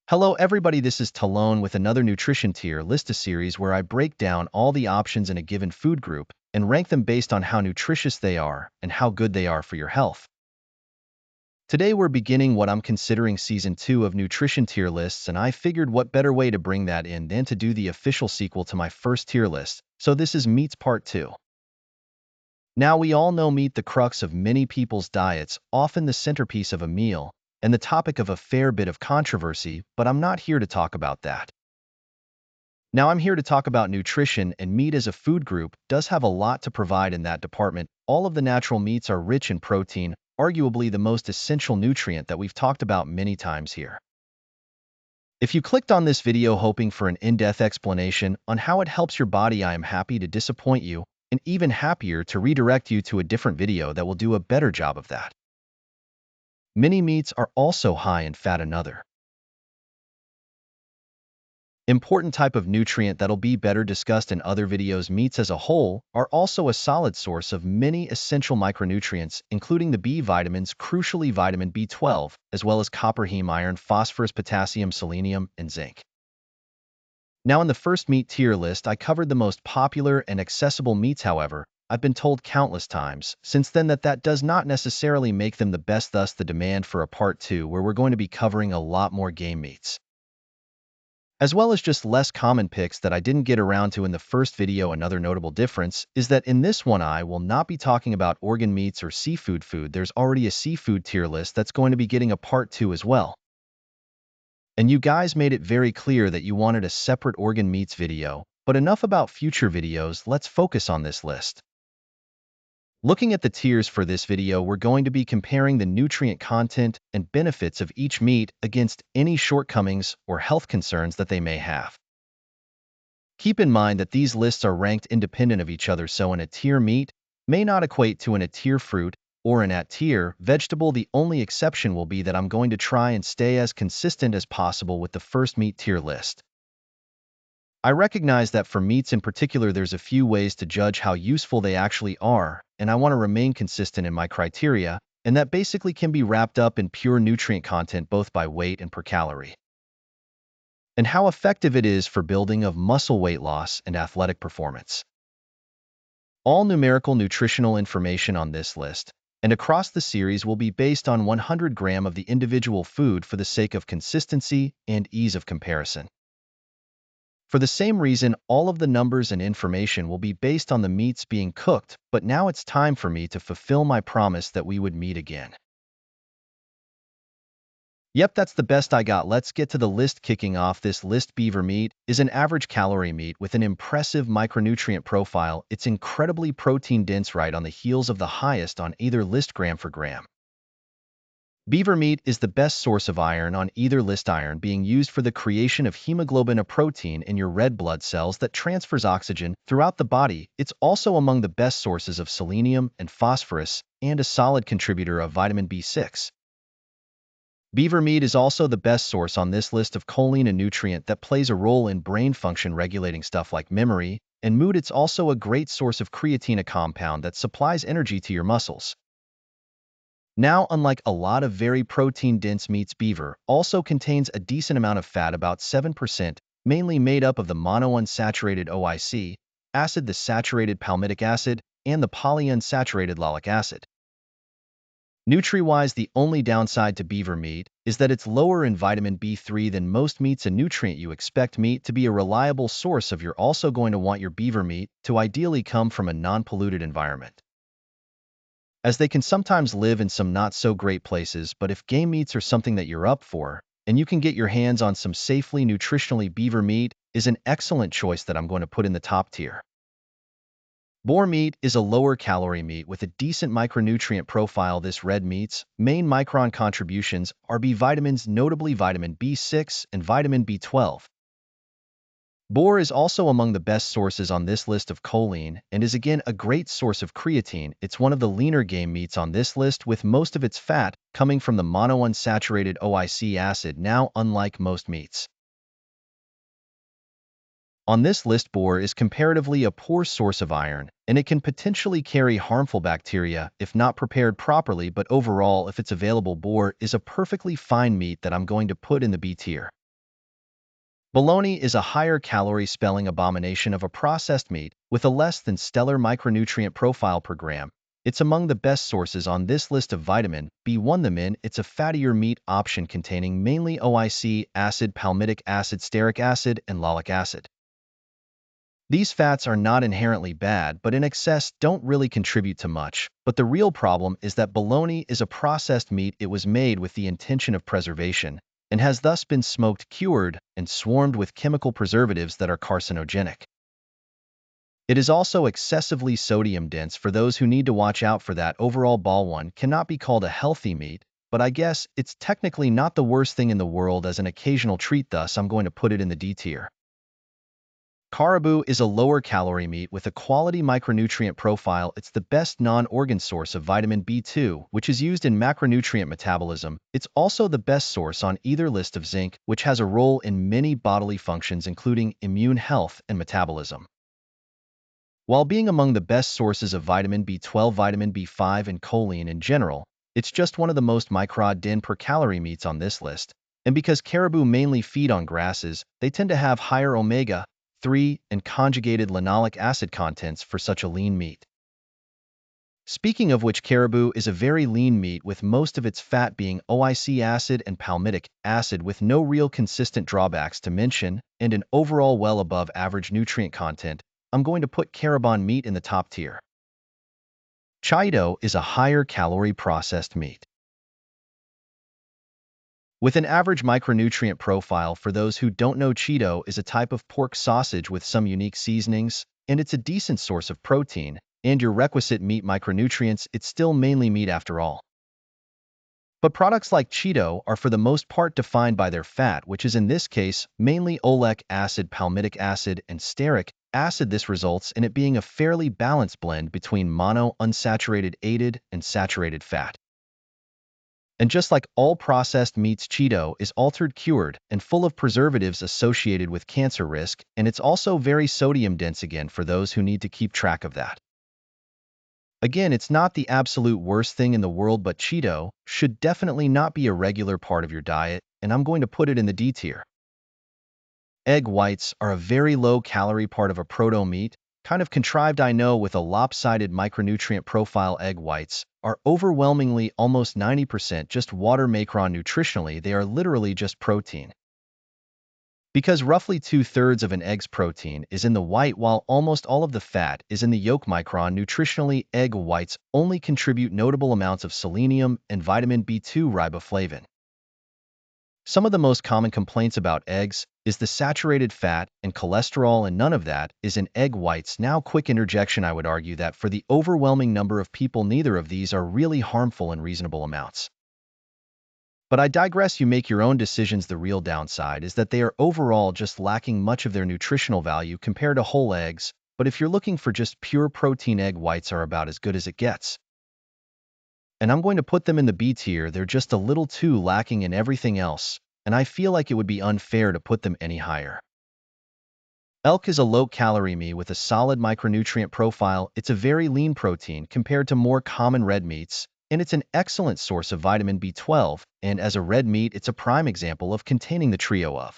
Hello everybody, this is Talone with another nutrition tier list series where I break down all the options in a given food group and rank them based on how nutritious they are and how good they are for your health. Today we're beginning what I'm considering season 2 of nutrition tier lists, and I figured what better way to bring that in than to do the official sequel to my first tier list, so this is meats part 2. Now we all know meat, the crux of many people's diets, often the centerpiece of a meal, and the topic of a fair bit of controversy, but I'm not here to talk about that. Now I'm here to talk about nutrition, and meat as a food group does have a lot to provide in that department. All of the natural meats are rich in protein, arguably the most essential nutrient that we've talked about many times here. If you clicked on this video hoping for an in-depth explanation on how it helps your body, I am happy to disappoint you, and even happier to redirect you to a different video that will do a better job of that. Many meats are also high in fat, another important type of nutrient that'll be better discussed in other videos. Meats as a whole are also a solid source of many essential micronutrients, including the B vitamins, crucially vitamin B12, as well as copper, heme, iron, phosphorus, potassium, selenium, and zinc. Now in the first meat tier list, I covered the most popular and accessible meats. However, I've been told countless times since then that does not necessarily make them the best, thus the demand for a part 2 where we're going to be covering a lot more game meats, as well as just less common picks that I didn't get around to in the first video. Another notable difference is that in this one I will not be talking about organ meats or seafood food. There's already a seafood tier list that's going to be getting a part 2 as well. And you guys made it very clear that you wanted a separate organ meats video, but enough about future videos, let's focus on this list. Looking at the tiers for this video, we're going to be comparing the nutrient content and benefits of each meat against any shortcomings or health concerns that they may have. Keep in mind that these lists are ranked independent of each other, so an A tier meat may not equate to an A tier fruit or an A tier vegetable. The only exception will be that I'm going to try and stay as consistent as possible with the first meat tier list. I recognize that for meats in particular, there's a few ways to judge how useful they actually are, and I want to remain consistent in my criteria, and that basically can be wrapped up in pure nutrient content both by weight and per calorie, and how effective it is for building of muscle, weight loss, and athletic performance. All numerical nutritional information on this list and across the series will be based on 100 grams of the individual food for the sake of consistency and ease of comparison. For the same reason, all of the numbers and information will be based on the meats being cooked, but now it's time for me to fulfill my promise that we would meet again. Yep, that's the best I got. Let's get to the list. Kicking off this list, beaver meat is an average calorie meat with an impressive micronutrient profile. It's incredibly protein dense, right on the heels of the highest on either list gram for gram. Beaver meat is the best source of iron on either list, iron being used for the creation of hemoglobin, a protein in your red blood cells that transfers oxygen throughout the body. It's also among the best sources of selenium and phosphorus, and a solid contributor of vitamin B6. Beaver meat is also the best source on this list of choline, a nutrient that plays a role in brain function, regulating stuff like memory and mood. It's also a great source of creatine, a compound that supplies energy to your muscles. Now, unlike a lot of very protein-dense meats, beaver also contains a decent amount of fat, about 7%, mainly made up of the monounsaturated OIC acid, the saturated palmitic acid, and the polyunsaturated lalic acid. Nutri-wise, the only downside to beaver meat is that it's lower in vitamin B3 than most meats, a nutrient you expect meat to be a reliable source of. You're also going to want your beaver meat to ideally come from a non-polluted environment, as they can sometimes live in some not-so-great places. But if game meats are something that you're up for, and you can get your hands on some safely, nutritionally, beaver meat is an excellent choice that I'm going to put in the top tier. Boar meat is a lower-calorie meat with a decent micronutrient profile. This red meat's main micron contributions are B vitamins, notably vitamin B6 and vitamin B12. Boar is also among the best sources on this list of choline and is again a great source of creatine. It's one of the leaner game meats on this list, with most of its fat coming from the monounsaturated OIC acid. Now, unlike most meats on this list, boar is comparatively a poor source of iron, and it can potentially carry harmful bacteria if not prepared properly. But overall, if it's available, boar is a perfectly fine meat that I'm going to put in the B tier. Bologna is a higher calorie spelling abomination of a processed meat with a less than stellar micronutrient profile per gram. It's among the best sources on this list of vitamin B1. It's a fattier meat option containing mainly oleic acid, palmitic acid, stearic acid, and lalic acid. These fats are not inherently bad, but in excess don't really contribute to much. But the real problem is that bologna is a processed meat. It was made with the intention of preservation, and has thus been smoked, cured, and swarmed with chemical preservatives that are carcinogenic. It is also excessively sodium dense. For those who need to watch out for that, overall one cannot be called a healthy meat, but I guess it's technically not the worst thing in the world as an occasional treat, thus I'm going to put it in the D tier. Caribou is a lower calorie meat with a quality micronutrient profile. It's the best non-organ source of vitamin B2, which is used in macronutrient metabolism. It's also the best source on either list of zinc, which has a role in many bodily functions including immune health and metabolism. While being among the best sources of vitamin B12, vitamin B5, and choline in general, it's just one of the most micro-den per calorie meats on this list. And because caribou mainly feed on grasses, they tend to have higher omega-3 and conjugated linoleic acid contents for such a lean meat. Speaking of which, caribou is a very lean meat with most of its fat being oleic acid and palmitic acid with no real consistent drawbacks to mention, and an overall well above average nutrient content. I'm going to put caribou meat in the top tier. Chito is a higher calorie processed meat with an average micronutrient profile. For those who don't know, Chito is a type of pork sausage with some unique seasonings, and it's a decent source of protein and your requisite meat micronutrients. It's still mainly meat after all. But products like Chito are for the most part defined by their fat, which is in this case mainly oleic acid, palmitic acid, and stearic acid. This results in it being a fairly balanced blend between unsaturated, added, and saturated fat. And just like all processed meats, Chito is altered, cured, and full of preservatives associated with cancer risk, and it's also very sodium dense, again for those who need to keep track of that. Again, it's not the absolute worst thing in the world, but Chito should definitely not be a regular part of your diet, and I'm going to put it in the D tier. Egg whites are a very low-calorie part of a proto-meat, kind of contrived, I know, with a lopsided micronutrient profile. Egg whites are overwhelmingly almost 90% just water. Nutritionally, they are literally just protein. Because roughly 2/3 of an egg's protein is in the white while almost all of the fat is in the yolk. Nutritionally, egg whites only contribute notable amounts of selenium and vitamin B2 riboflavin. Some of the most common complaints about eggs is the saturated fat and cholesterol, and none of that is in egg whites. Now, quick interjection, I would argue that for the overwhelming number of people, neither of these are really harmful in reasonable amounts. But I digress. You make your own decisions. The real downside is that they are overall just lacking much of their nutritional value compared to whole eggs. But if you're looking for just pure protein, egg whites are about as good as it gets. And I'm going to put them in the B tier. They're just a little too lacking in everything else, and I feel like it would be unfair to put them any higher. Elk is a low-calorie meat with a solid micronutrient profile. It's a very lean protein compared to more common red meats, and it's an excellent source of vitamin B12, and as a red meat, it's a prime example of containing the trio of